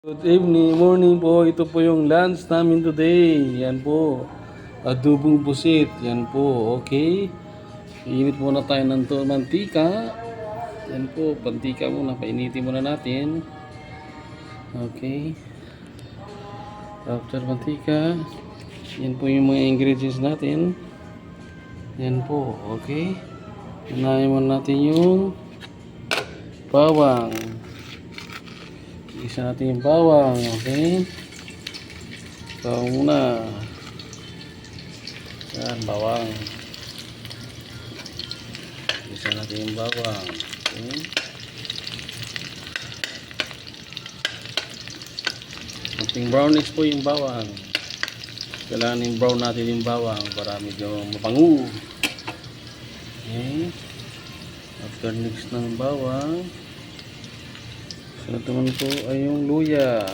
Good evening, morning po. Ito po yung lunch namin today. Yan po. Adobong pusit. Yan po. Okay. Iinit muna tayo ng mantika. Yan po. Pantika muna. Painitin muna natin. Okay. After mantika. Yan po yung mga ingredients natin. Yan po. Okay. Unahin muna natin yung bawang. Isa natin yung bawang, okay? Bawang muna. Yan, bawang. Isa natin yung bawang, okay? Kunting brownish po yung bawang. Kailangan yung brown natin yung bawang para medyo mapango. Okay? After mix ng bawang, so naman po ay yung luya.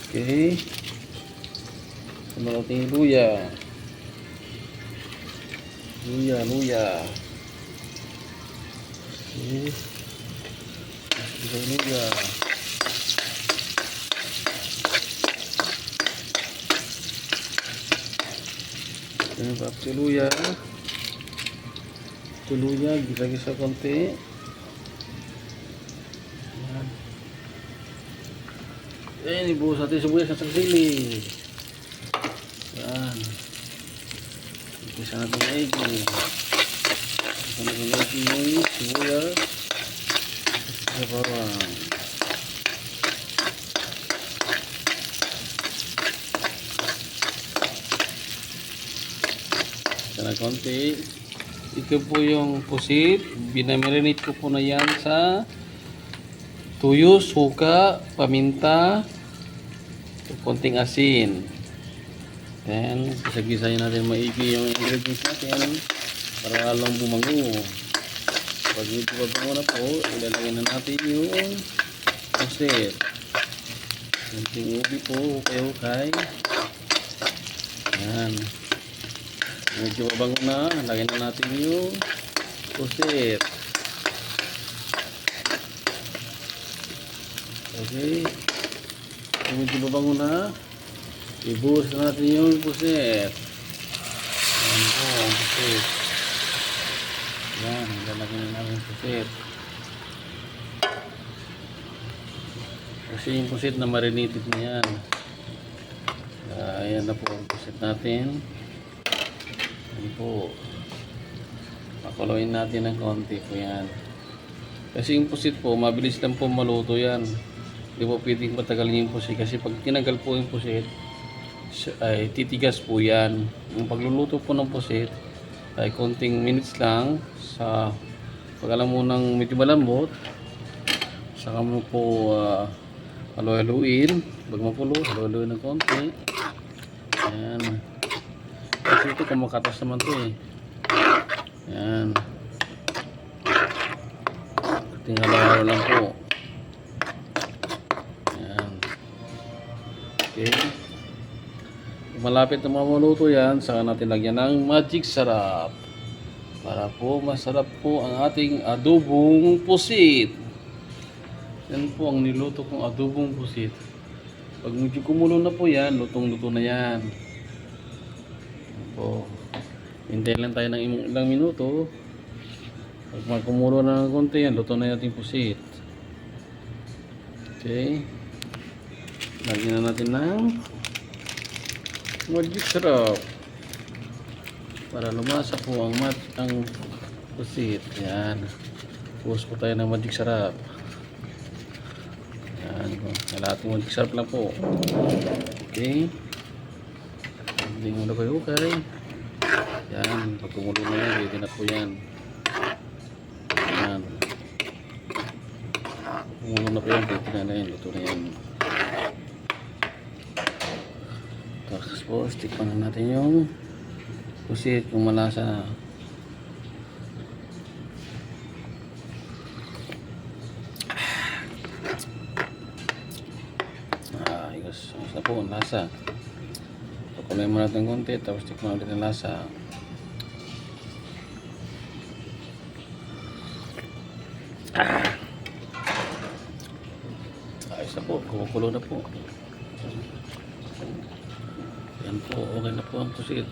Okay. Sunod natin yung luya. Luya. Okay. Ito yung luya. Ito pa yung luya. Ito luya. Gilagay sa konti. Ayan, ibuhos natin sibuyas at sili. Ayan. Isa natin maigi. Isa natin maigi yung sibuyas at bawang. Isa na konti. Ito po yung pusit. Binamarinate ko po na yan sa tuyo, suka, paminta, konting asin. Then, gisa-gisahin natin maigi yung ingredients natin para lalong bumango. Pag medyo babango na po, ilalagay na natin yung pusit. Konting ubi po, hukay-hukay. Yan. Medyo babango na, lagay na natin yung pusit. Okay. Kung medyo babango na, ibuhos na natin yung pusit. Ayan po, ang pusit. Ayan, lalagyan na natin yung pusit. Kasi yung pusit na marinated na yan. Ayan na po ang pusit natin. Ayan po. Pakuloyin natin ng konti po yan. Kasi yung pusit po, mabilis lang po maluto yan. Hindi po pwedeng matagalin yung pusit kasi pag tinagal po yung pusit ay titigas po yan. Yung pagluluto po ng pusit ay konting minutes lang sa pag alam mo ng medyo malambot, saka mo po halu-haluin. Pag mapulo, halu-haluin ng konti. Ayan. Kasi ito kumakatas naman to eh. Ayan. Tingnan lang po. Ayan. Okay. Kung malapit na mamuluto yan, saka natin lagyan ng magic sarap. Para po masarap po ang ating adobong pusit. Yan po ang niluto kong adobong pusit. Pag medyo kumulo na po yan, lutong-luto na yan. Yan po. Hintayin lang tayo ng ilang minuto. Pag magkumulo na ng konti yan, luto na natin pusit. Okay. Lagyan na natin ng magic sarap. Para lumasa po ang pusit. Yan. Puhos po tayo ng magic sarap. Yan. Kalahating magic sarap lang po. Okay. Hindi mo na kayo okay. Yan. Pag kumulo na yan, ready na po yan. Yan. Kumulo na po yan, ready na yan. Luto na yan. Tapos po, tikman na natin yung pusit kung malasa na. Ayos. Ayos na po ang lasa. Pakulay mo natin konti, tapos tikman natin ang lasa. Ayos na po. Kumukulo na po. Yan po, okay na po ang pusit.